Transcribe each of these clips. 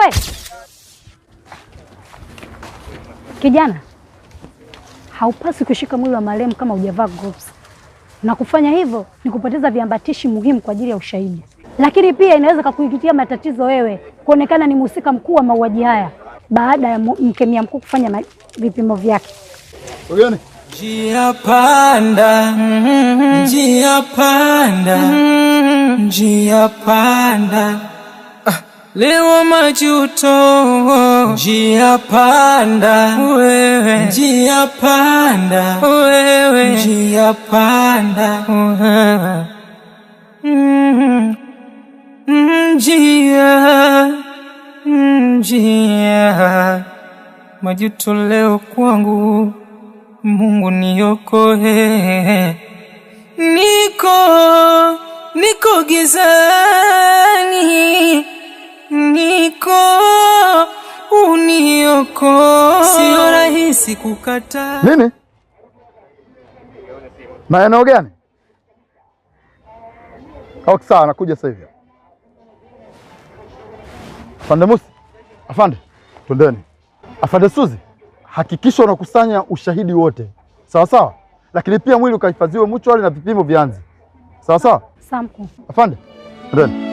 We kijana, haupasi kushika mwili wa marehemu kama hujavaa gloves, na kufanya hivyo ni kupoteza viambatishi muhimu kwa ajili ya ushahidi, lakini pia inaweza kukuletea matatizo wewe kuonekana ni mhusika mkuu wa mauaji haya baada ya mkemia mkuu kufanya vipimo vyake. Ugeni njia panda, njia panda, njia panda, leo majuto, njia panda wewe, njia panda wewe, njia panda wewe, njia majuto leo kwangu, Mungu niokoe, niko gizani, uniokoe, sio rahisi kukataa. Nini? Maeneo gani? Sawa, nakuja sasa hivi. Afande Musi, afande, twendeni. Afande Suzi, hakikisha unakusanya ushahidi wote. Sawa sawa? Lakini pia mwili ukahifadhiwe muchwali na vipimo vianze. Sawa sawa? Samku. Afande, twendeni.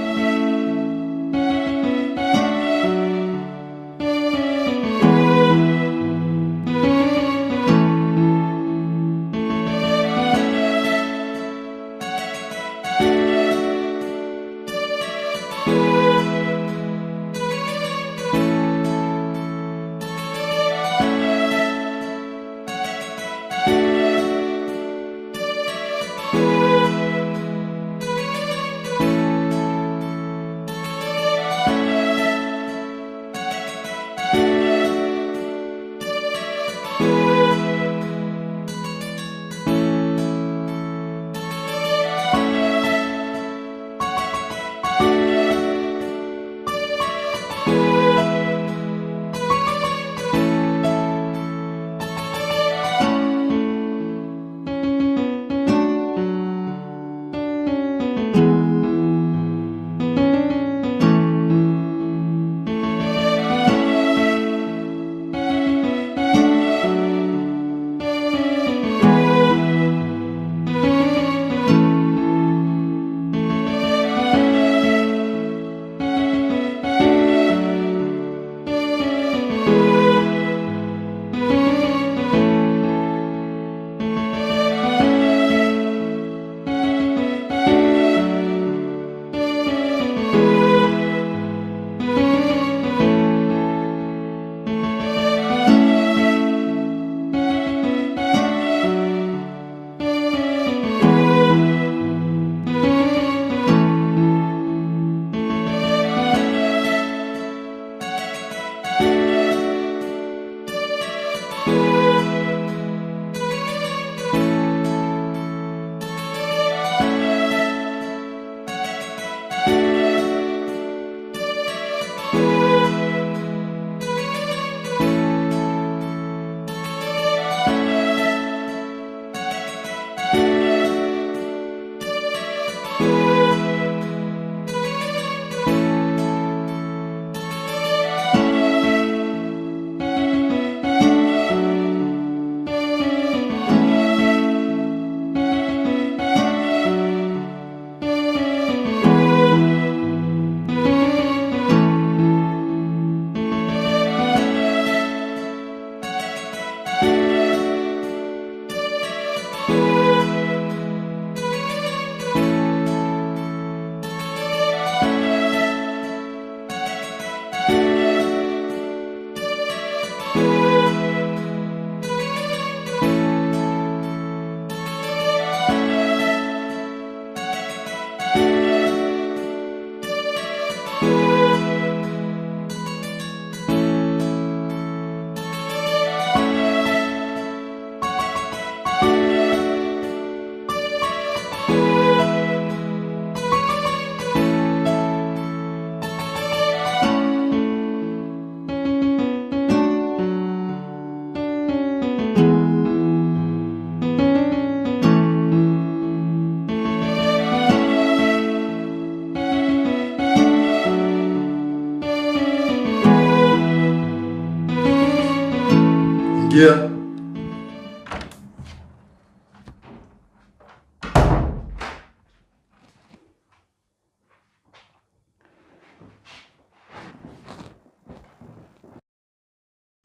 Ingia.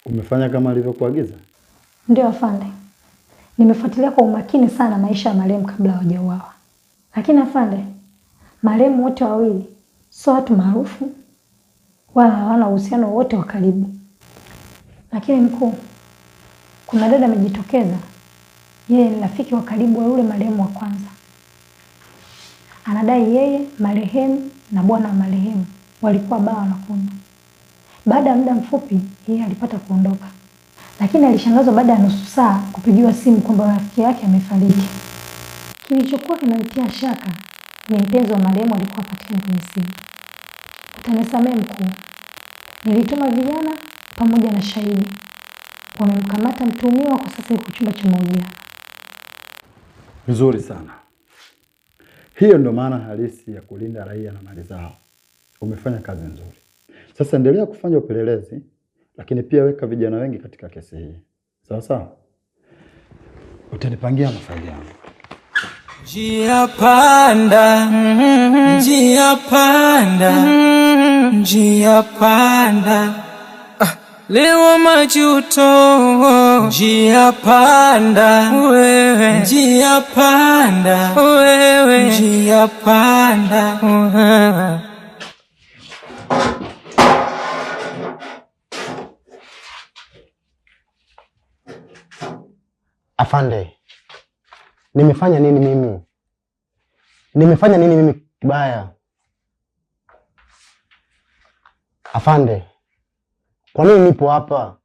Umefanya kama alivyokuagiza? Ndio afande. Nimefuatilia kwa umakini sana maisha ya marehemu kabla hawajauawa. Lakini afande, marehemu wote wawili sio watu maarufu wala hawana uhusiano wote wa karibu. Lakini mkuu, kuna dada amejitokeza. Yeye ni rafiki wa karibu wa yule marehemu wa kwanza. Anadai yeye, marehemu na bwana wa marehemu walikuwa baa wanakunywa. Baada ya muda mfupi yeye alipata kuondoka. Lakini alishangazwa baada ya nusu saa kupigiwa simu kwamba rafiki yake amefariki. Kilichokuwa kinamtia shaka ni mpenzi wa marehemu alikuwa patikana kwenye simu. Utanisamehe mkuu. Nilituma vijana pamoja na shahidi. Wamemkamata mtuhumiwa kwa sasa yuko chumba cha mahojiano. Vizuri sana. Hiyo ndio maana halisi ya kulinda raia na mali zao. Umefanya kazi nzuri. Sasa endelea kufanya upelelezi, lakini pia weka vijana wengi katika kesi hii. Sawa sawa? Utanipangia mafaili yangu. Njia panda, njia panda, njia panda. Leo majuto, njia panda, wewe, njia panda, wewe, njia panda, wewe. Afande, nimefanya nini mimi? Nimefanya nini mimi kibaya? Afande, kwa nini nipo hapa?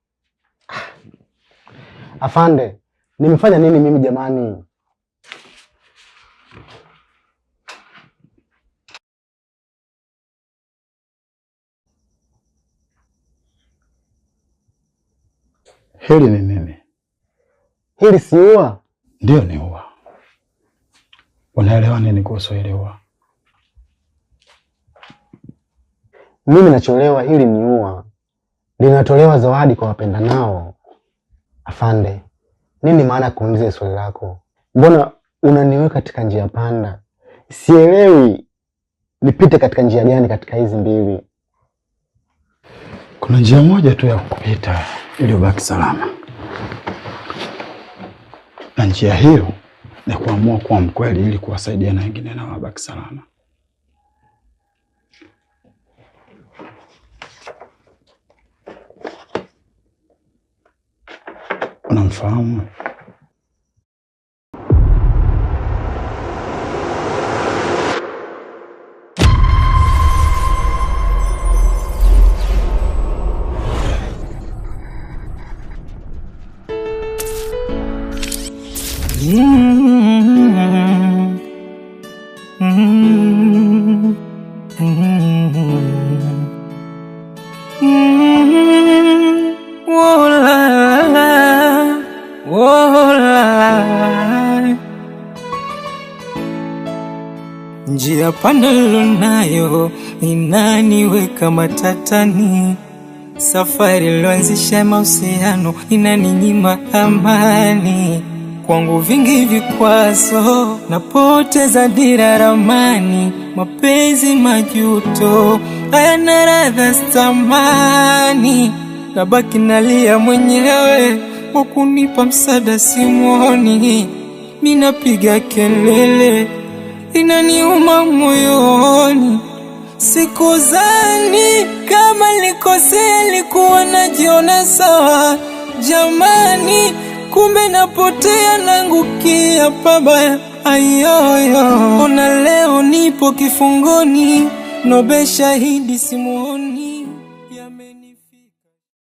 Afande, nimefanya nini mimi jamani? Hili ni nini? Hili si ua? Ndio ni ua. Unaelewa nini kuhusu hili ua? Mimi nachoelewa hili ni ua. Linatolewa zawadi kwa wapendanao. Afande, nini maana kuuliza swali lako? Mbona unaniweka katika njia panda? Sielewi nipite katika njia gani katika hizi mbili. Kuna njia moja tu ya kupita ili ubaki salama. Na njia hiyo ni kuamua kuwa mkweli ili kuwasaidia na wengine na wabaki salama. Unamfahamu? Njia panda nayo inaniweka matatani. Safari iliyoanzisha mahusiano inaninyima amani. Kwangu vingi vikwazo, napoteza dira ramani. Mapenzi majuto, hayana ladha stamani. Nabaki nalia mwenyewe, wakunipa msaada simuoni. Minapiga kelele, inaniuma moyoni. Sikuzani kama nikosea, nilikuwa najiona sawa. Jamani, kumbe napotea naangukia pabaya. Ayoyo, ona leo nipo kifungoni, nobe shahidi simuoni.